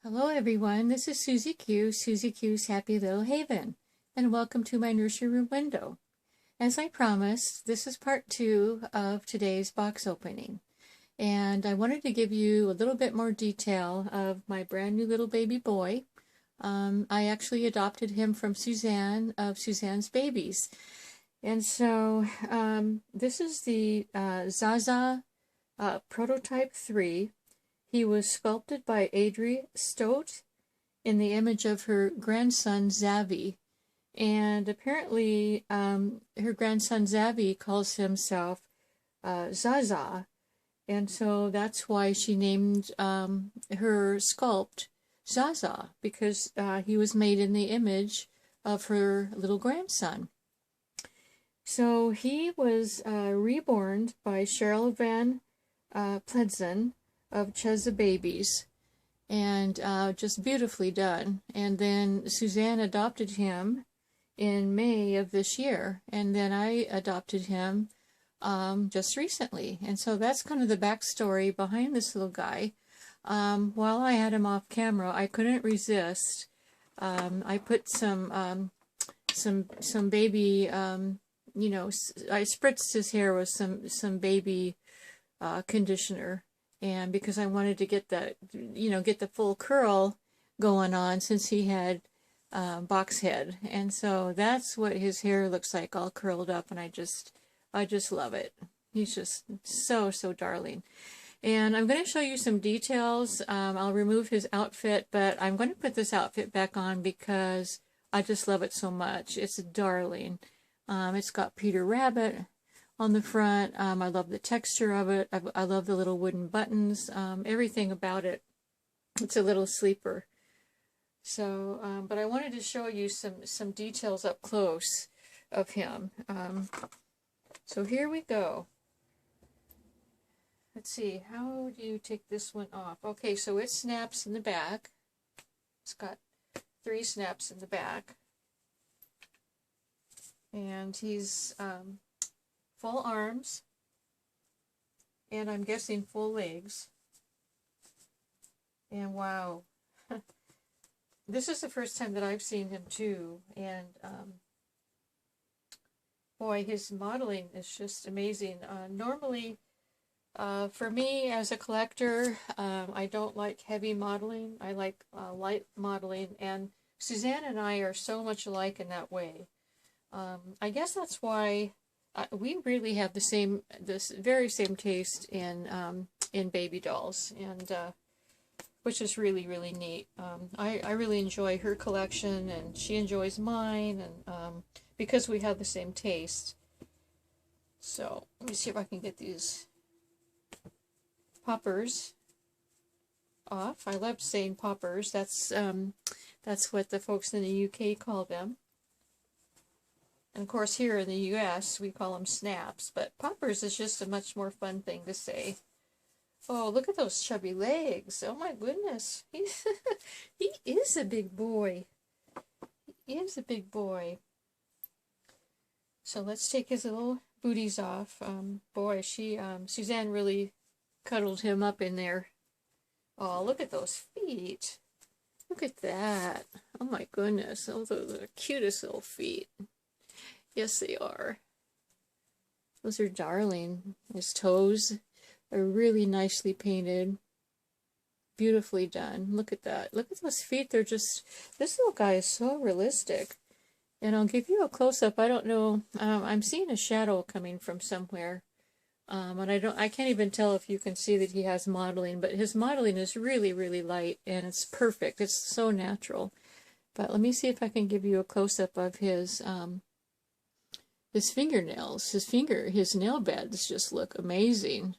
Hello everyone, this is Susie Q, Susie Q's Happy Little Haven, and welcome to my nursery room window. As I promised, this is part 2 of today's box opening, and I wanted to give you a little bit more detail of my brand new little baby boy. I actually adopted him from Suzanne of Suzanne's Babies, and so this is the Zaza Prototype 3. He was sculpted by Adri Stote in the image of her grandson Zavi. And apparently her grandson Zavi calls himself Zaza. And so that's why she named her sculpt Zaza, because he was made in the image of her little grandson. So he was reborn by Cheryl Van Pledzen of Cheza Babies, and just beautifully done. And then Suzanne adopted him in May of this year, and then I adopted him just recently. And so that's kind of the backstory behind this little guy. While I had him off camera, I couldn't resist. I put some baby, I spritzed his hair with some baby conditioner. And because I wanted to get that, get the full curl going on, since he had box head. And so that's what his hair looks like, all curled up, and I just love it. He's just so darling. And I'm going to show you some details. I'll remove his outfit, but I'm going to put this outfit back on because I just love it so much. It's a darling. It's got Peter Rabbit on the front. I love the texture of it. I love the little wooden buttons. Everything about it. It's a little sleeper. So, but I wanted to show you some details up close of him. So here we go. Let's see, how do you take this one off? Okay, so it snaps in the back. It's got 3 snaps in the back. And he's full arms, and I'm guessing full legs. And wow, this is the first time that I've seen him too, and boy, his modeling is just amazing. Normally, for me as a collector, I don't like heavy modeling. I like light modeling, and Suzanne and I are so much alike in that way. I guess that's why we really have this very same taste in baby dolls, and which is really neat. I really enjoy her collection, and she enjoys mine, and because we have the same taste. So let me see if I can get these poppers off. I love saying poppers. That's what the folks in the UK call them. And of course here in the US we call them snaps, but poppers is just a much more fun thing to say. Oh, look at those chubby legs. Oh my goodness. He is a big boy. He is a big boy. So let's take his little booties off. Boy, Suzanne really cuddled him up in there. Oh, look at those feet. Look at that. Oh my goodness. Those are the cutest little feet. Yes, they are. Those are darling. His toes are really nicely painted. Beautifully done. Look at that. Look at those feet. They're just... This little guy is so realistic. And I'll give you a close-up. I don't know. I'm seeing a shadow coming from somewhere. And I can't even tell if you can see that he has modeling. But his modeling is really light. And it's perfect. It's so natural. But let me see if I can give you a close-up of his fingernails. His nail beds just look amazing.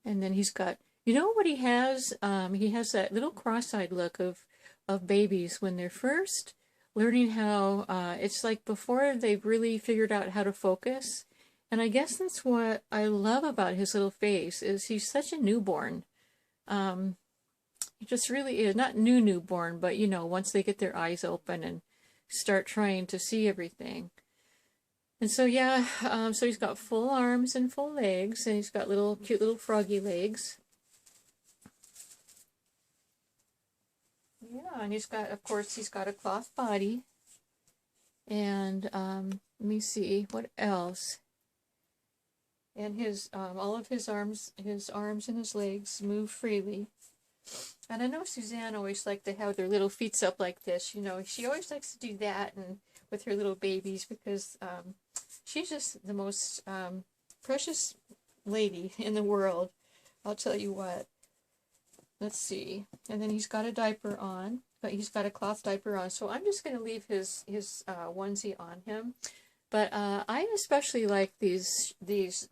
And then he's got, you know what he has? He has that little cross-eyed look of babies when they're first learning how, it's like before they've really figured out how to focus. And I guess that's what I love about his little face, is he's such a newborn. He just really is. Not newborn, but once they get their eyes open and start trying to see everything. And so yeah, so he's got full arms and full legs, and he's got cute little froggy legs. Yeah, and he's got, of course, he's got a cloth body. And let me see, what else? And his all of his arms and his legs move freely. And I know Suzanne always liked to have their little feet up like this. You know, she always likes to do that, and with her little babies, because she's just the most precious lady in the world. I'll tell you what. Let's see. And then he's got a diaper on, but he's got a cloth diaper on. So I'm just going to leave his onesie on him. But I especially like these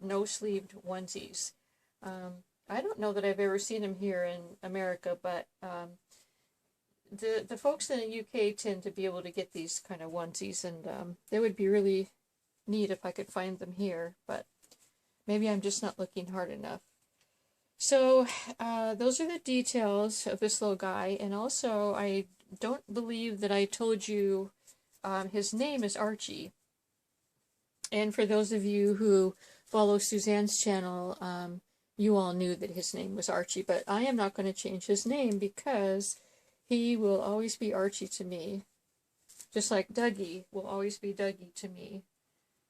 no-sleeved onesies. I don't know that I've ever seen them here in America, but the folks in the UK tend to be able to get these kind of onesies, and they would be really neat if I could find them here, but maybe I'm just not looking hard enough. So those are the details of this little guy, and also I don't believe that I told you his name is Archie. And for those of you who follow Suzanne's channel, you all knew that his name was Archie, but I am not going to change his name because he will always be Archie to me, just like Dougie will always be Dougie to me.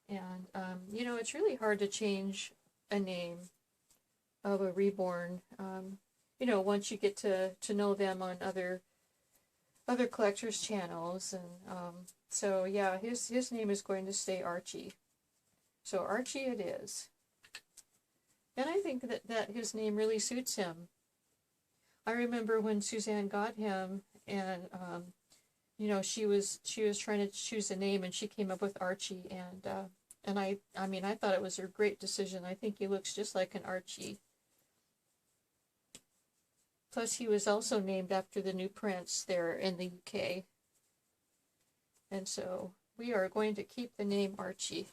And, you know, it's really hard to change a name of a reborn, you know, once you get to know them on other collectors' channels. And so, yeah, his name is going to stay Archie. So Archie it is. And I think that his name really suits him. I remember when Suzanne got him, and you know, she was trying to choose a name, and she came up with Archie, and I mean, I thought it was a great decision. I think he looks just like an Archie. Plus, he was also named after the new prince there in the UK. And so we are going to keep the name Archie.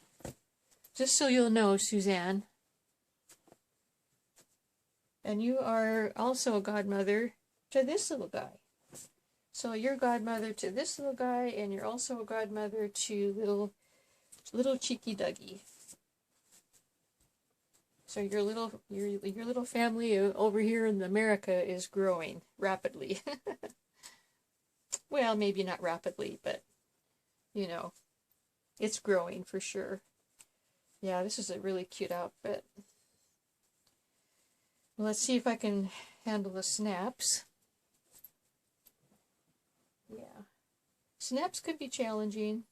Just so you'll know, Suzanne. And you are also a godmother to this little guy. So you're godmother to this little guy, and you're also a godmother to little cheeky Dougie. So your little family over here in America is growing rapidly. Well, maybe not rapidly, but you know, it's growing for sure. Yeah, this is a really cute outfit. Well, let's see if I can handle the snaps. Yeah. Snaps could be challenging.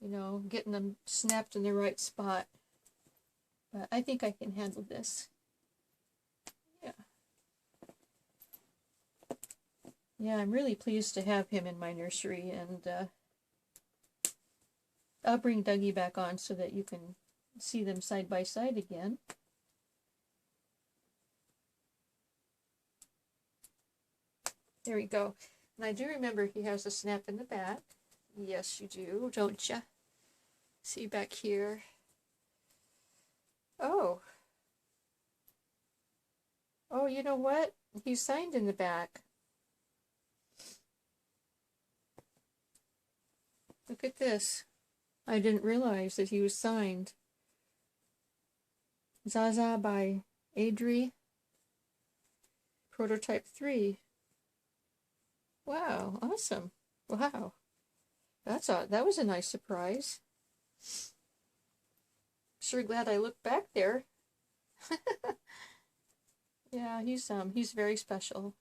You know, getting them snapped in the right spot. But I think I can handle this. Yeah. Yeah, I'm really pleased to have him in my nursery, and I'll bring Dougie back on so that you can see them side by side again. There we go. And I do remember he has a snap in the back. Yes, you do, don't you? See back here. Oh. Oh, you know what? He's signed in the back. Look at this. I didn't realize that he was signed. Zaza by Adri. Prototype 3. Wow, awesome. Wow. That was a nice surprise. Sure glad I looked back there. Yeah, he's very special.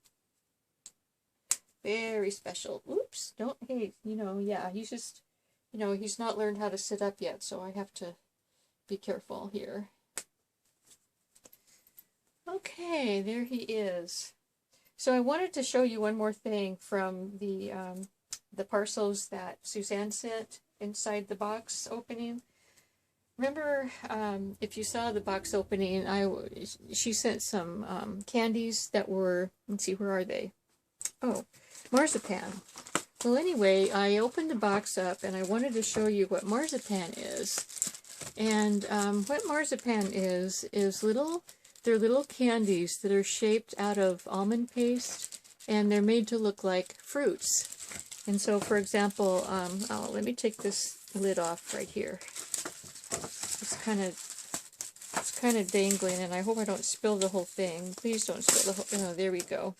Very special. Oops, don't hate, you know, yeah, he's just, you know, he's not learned how to sit up yet, so I have to be careful here. Okay, there he is. So I wanted to show you one more thing from the parcels that Suzanne sent inside the box opening. Remember, if you saw the box opening, she sent some candies that were, let's see, where are they? Oh, marzipan. Well, anyway, I opened the box up, and I wanted to show you what marzipan is. And what marzipan is they're little candies that are shaped out of almond paste, and they're made to look like fruits. And so, for example, oh, let me take this lid off right here. It's kind of dangling, and I hope I don't spill the whole thing. Please don't spill the whole. Oh, there we go.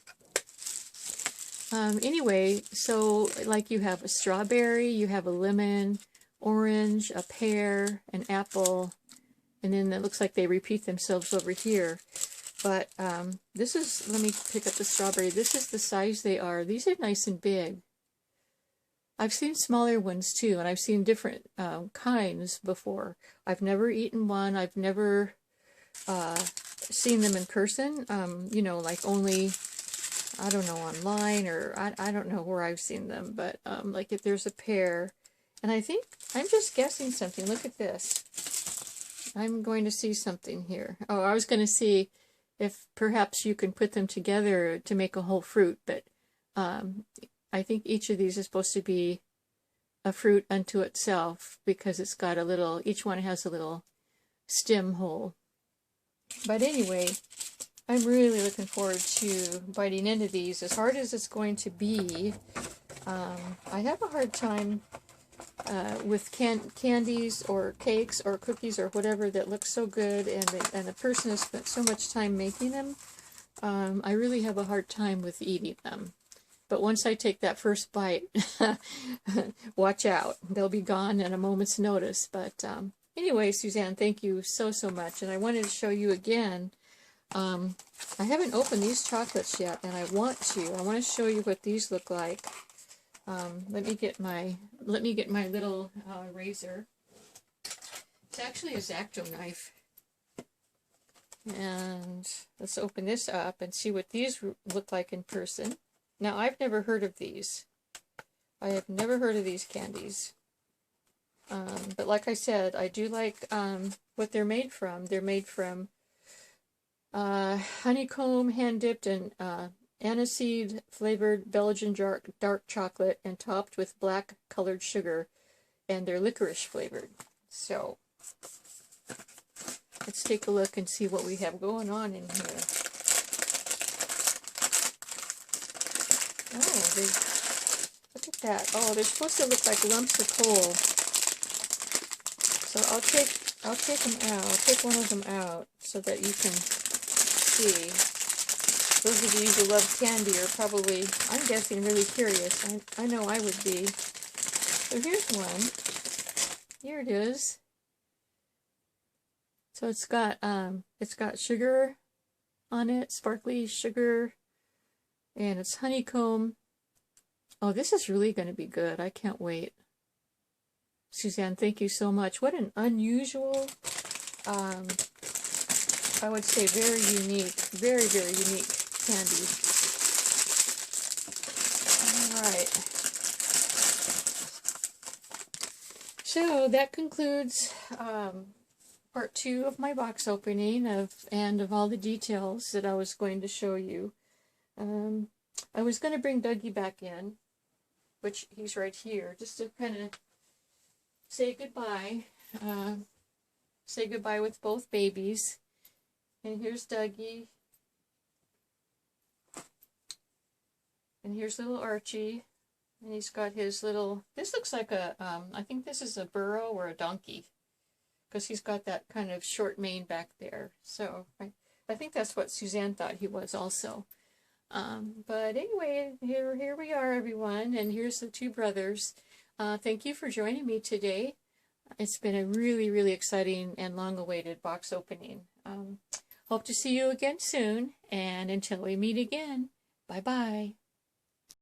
Anyway, so like you have a strawberry, you have a lemon, orange, a pear, an apple, and then it looks like they repeat themselves over here. But this is, let me pick up the strawberry. This is the size they are. These are nice and big. I've seen smaller ones too, and I've seen different kinds before. I've never eaten one. I've never seen them in person, you know, like only, I don't know, online, or I don't know where I've seen them, but like if there's a pear, and I think, I'm just guessing something. Look at this. I'm going to see something here. Oh, I was going to see if perhaps you can put them together to make a whole fruit, but I think each of these is supposed to be a fruit unto itself, because it's got a little, each one has a little stem hole. But anyway, I'm really looking forward to biting into these. As hard as it's going to be, I have a hard time with candies or cakes or cookies or whatever that looks so good, and the person has spent so much time making them. I really have a hard time with eating them. But once I take that first bite, watch out. They'll be gone at a moment's notice. But anyway, Suzanne, thank you so much. And I wanted to show you again. I haven't opened these chocolates yet, and I want to. I want to show you what these look like. Let me get my little razor. It's actually a X-Acto knife. And let's open this up and see what these look like in person. Now, I've never heard of these. I have never heard of these candies. But like I said, I do like what they're made from. They're made from honeycomb, hand-dipped, and aniseed-flavored Belgian dark chocolate, and topped with black-colored sugar, and they're licorice-flavored. So, let's take a look and see what we have going on in here. Oh, look at that. Oh, they're supposed to look like lumps of coal. So I'll take them out. I'll take one of them out so that you can see. Those of you who love candy are probably, I'm guessing, really curious. I know I would be. So here's one. Here it is. So it's got sugar on it, sparkly sugar. And it's honeycomb. Oh, this is really going to be good. I can't wait. Suzanne, thank you so much. What an unusual, I would say very unique, very unique candy. All right. So that concludes part 2 of my box opening of all the details that I was going to show you. I was going to bring Dougie back in, which he's right here, just to kind of say goodbye. Say goodbye with both babies. And here's Dougie. And here's little Archie. And he's got his little, this looks like a, I think this is a burro or a donkey, because he's got that kind of short mane back there. So I think that's what Suzanne thought he was also. But anyway, here we are, everyone, and here's the 2 brothers. Thank you for joining me today. It's been a really exciting and long-awaited box opening. Hope to see you again soon, and until we meet again, bye-bye.